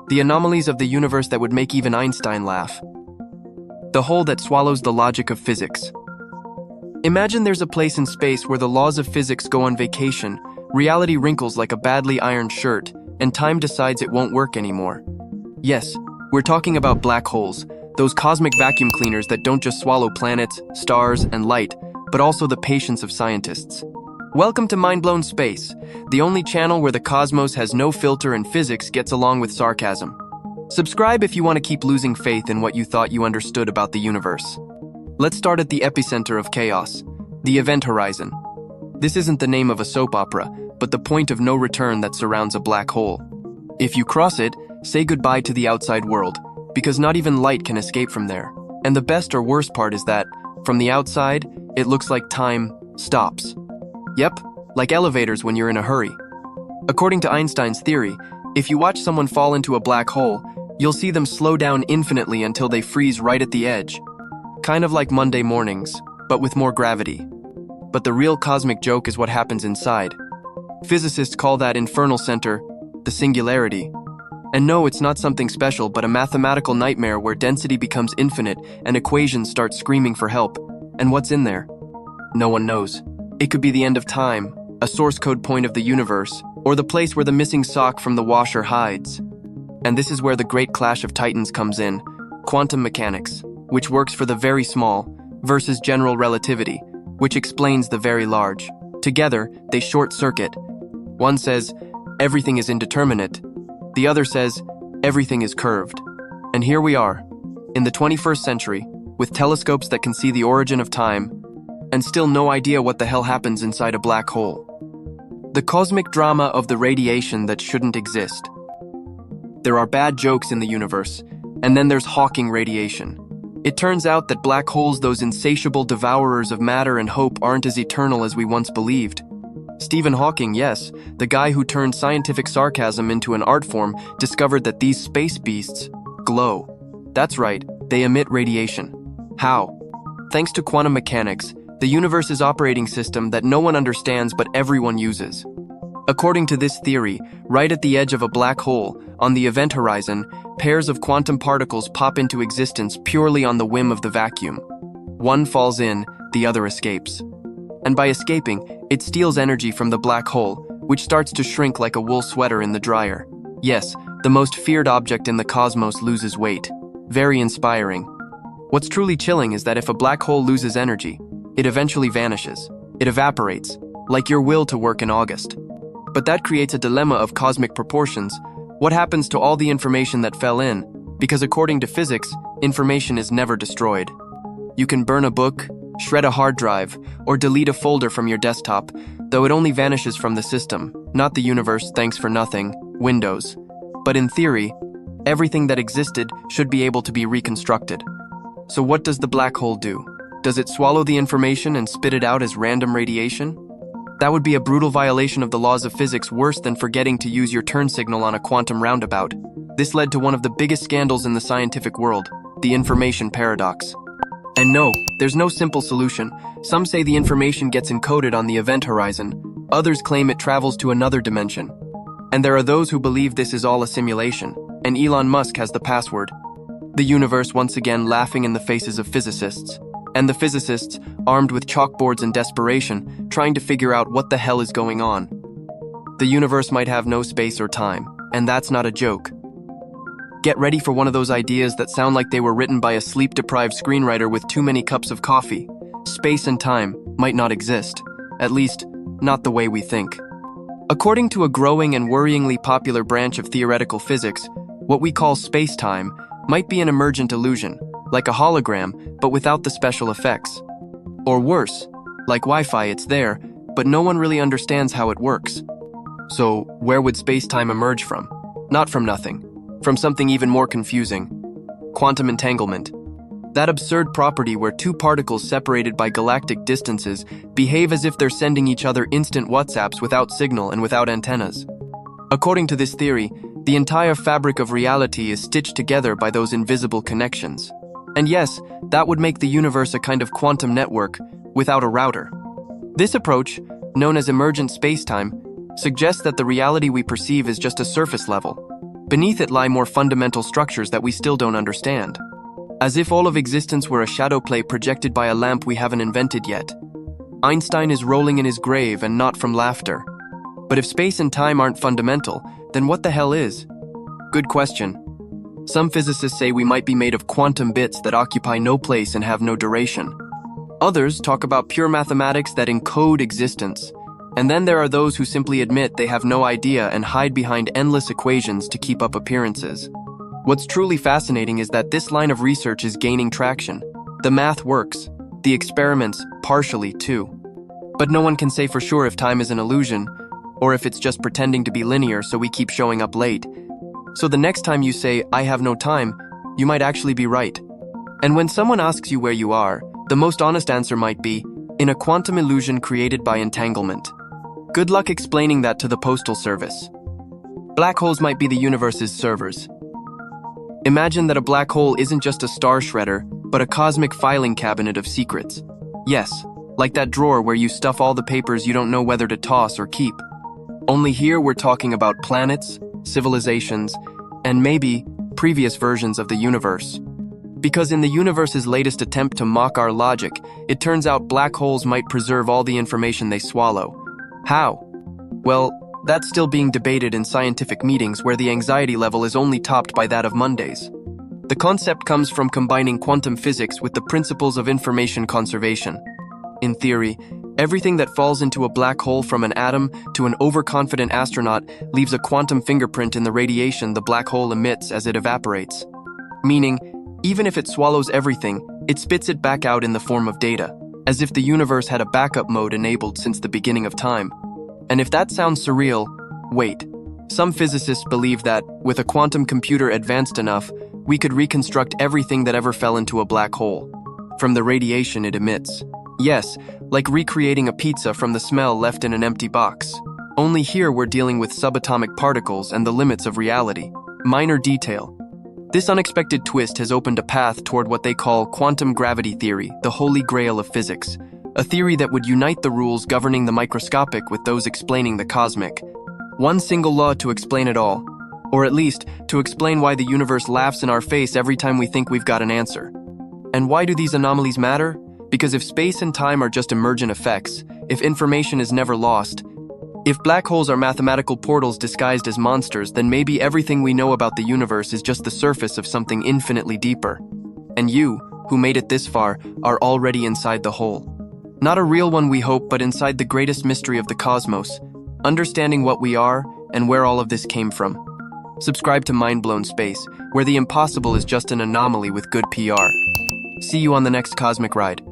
The anomalies of the universe that would make even Einstein laugh. The hole that swallows the logic of physics. Imagine there's a place in space where the laws of physics go on vacation, reality wrinkles like a badly ironed shirt, and time decides it won't work anymore. Yes, we're talking about black holes, those cosmic vacuum cleaners that don't just swallow planets, stars, and light, but also the patience of scientists. Welcome to Mindblowing Space, the only channel where the cosmos has no filter and physics gets along with sarcasm. Subscribe if you want to keep losing faith in what you thought you understood about the universe. Let's start at the epicenter of chaos, the event horizon. This isn't the name of a soap opera, but the point of no return that surrounds a black hole. If you cross it, say goodbye to the outside world, because not even light can escape from there. And the best or worst part is that, from the outside, it looks like time stops. Yep, like elevators when you're in a hurry. According to Einstein's theory, if you watch someone fall into a black hole, you'll see them slow down infinitely until they freeze right at the edge. Kind of like Monday mornings, but with more gravity. But the real cosmic joke is what happens inside. Physicists call that infernal center the singularity. And no, it's not something special, but a mathematical nightmare where density becomes infinite and equations start screaming for help. And what's in there? No one knows. It could be the end of time, a source code point of the universe, or the place where the missing sock from the washer hides. And this is where the great clash of titans comes in, quantum mechanics, which works for the very small, versus general relativity, which explains the very large. Together, they short-circuit. One says, everything is indeterminate. The other says, everything is curved. And here we are, in the 21st century, with telescopes that can see the origin of time, and still no idea what the hell happens inside a black hole. The cosmic drama of the radiation that shouldn't exist. There are bad jokes in the universe, and then there's Hawking radiation. It turns out that black holes, those insatiable devourers of matter and hope, aren't as eternal as we once believed. Stephen Hawking, yes, the guy who turned scientific sarcasm into an art form, discovered that these space beasts glow. That's right, they emit radiation. How? Thanks to quantum mechanics, the universe's operating system that no one understands but everyone uses. According to this theory, right at the edge of a black hole, on the event horizon, pairs of quantum particles pop into existence purely on the whim of the vacuum. One falls in, the other escapes. And by escaping, it steals energy from the black hole, which starts to shrink like a wool sweater in the dryer. Yes, the most feared object in the cosmos loses weight. Very inspiring. What's truly chilling is that if a black hole loses energy, it eventually vanishes. It evaporates, like your will to work in August. But that creates a dilemma of cosmic proportions. What happens to all the information that fell in? Because according to physics, information is never destroyed. You can burn a book, shred a hard drive, or delete a folder from your desktop, though it only vanishes from the system, not the universe, thanks for nothing, Windows. But in theory, everything that existed should be able to be reconstructed. So what does the black hole do? Does it swallow the information and spit it out as random radiation? That would be a brutal violation of the laws of physics, worse than forgetting to use your turn signal on a quantum roundabout. This led to one of the biggest scandals in the scientific world, the information paradox. And no, there's no simple solution. Some say the information gets encoded on the event horizon. Others claim it travels to another dimension. And there are those who believe this is all a simulation, and Elon Musk has the password. The universe once again laughing in the faces of physicists. And the physicists, armed with chalkboards in desperation, trying to figure out what the hell is going on. The universe might have no space or time, and that's not a joke. Get ready for one of those ideas that sound like they were written by a sleep-deprived screenwriter with too many cups of coffee. Space and time might not exist, at least, not the way we think. According to a growing and worryingly popular branch of theoretical physics, what we call space-time might be an emergent illusion, like a hologram, but without the special effects. Or worse, like Wi-Fi, it's there, but no one really understands how it works. So, where would space-time emerge from? Not from nothing. From something even more confusing. Quantum entanglement. That absurd property where two particles separated by galactic distances behave as if they're sending each other instant WhatsApps without signal and without antennas. According to this theory, the entire fabric of reality is stitched together by those invisible connections. And yes, that would make the universe a kind of quantum network without a router. This approach, known as emergent spacetime, suggests that the reality we perceive is just a surface level, Beneath it lie more fundamental structures that we still don't understand. As if all of existence were a shadow play projected by a lamp we haven't invented yet. Einstein is rolling in his grave and not from laughter. But if space and time aren't fundamental, then what the hell is? Good question. Some physicists say we might be made of quantum bits that occupy no place and have no duration. Others talk about pure mathematics that encode existence. And then there are those who simply admit they have no idea and hide behind endless equations to keep up appearances. What's truly fascinating is that this line of research is gaining traction. The math works, the experiments partially too. But no one can say for sure if time is an illusion, or if it's just pretending to be linear so we keep showing up late. So the next time you say, "I have no time," you might actually be right. And when someone asks you where you are, the most honest answer might be, in a quantum illusion created by entanglement. Good luck explaining that to the postal service. Black holes might be the universe's servers. Imagine that a black hole isn't just a star shredder, but a cosmic filing cabinet of secrets. Yes, like that drawer where you stuff all the papers you don't know whether to toss or keep. Only here we're talking about planets, civilizations, and maybe previous versions of the universe. Because in the universe's latest attempt to mock our logic, it turns out black holes might preserve all the information they swallow. How? Well, that's still being debated in scientific meetings where the anxiety level is only topped by that of Mondays. The concept comes from combining quantum physics with the principles of information conservation. In theory, everything that falls into a black hole from an atom to an overconfident astronaut leaves a quantum fingerprint in the radiation the black hole emits as it evaporates. Meaning, even if it swallows everything, it spits it back out in the form of data, as if the universe had a backup mode enabled since the beginning of time. And if that sounds surreal, wait. Some physicists believe that, with a quantum computer advanced enough, we could reconstruct everything that ever fell into a black hole, from the radiation it emits. Yes, like recreating a pizza from the smell left in an empty box. Only here we're dealing with subatomic particles and the limits of reality. Minor detail. This unexpected twist has opened a path toward what they call quantum gravity theory, the Holy Grail of physics. A theory that would unite the rules governing the microscopic with those explaining the cosmic. One single law to explain it all. Or at least, to explain why the universe laughs in our face every time we think we've got an answer. And why do these anomalies matter? Because if space and time are just emergent effects, if information is never lost, if black holes are mathematical portals disguised as monsters, then maybe everything we know about the universe is just the surface of something infinitely deeper. And you, who made it this far, are already inside the hole. Not a real one, we hope, but inside the greatest mystery of the cosmos, understanding what we are and where all of this came from. Subscribe to Mindblowing Space, where the impossible is just an anomaly with good PR. See you on the next cosmic ride.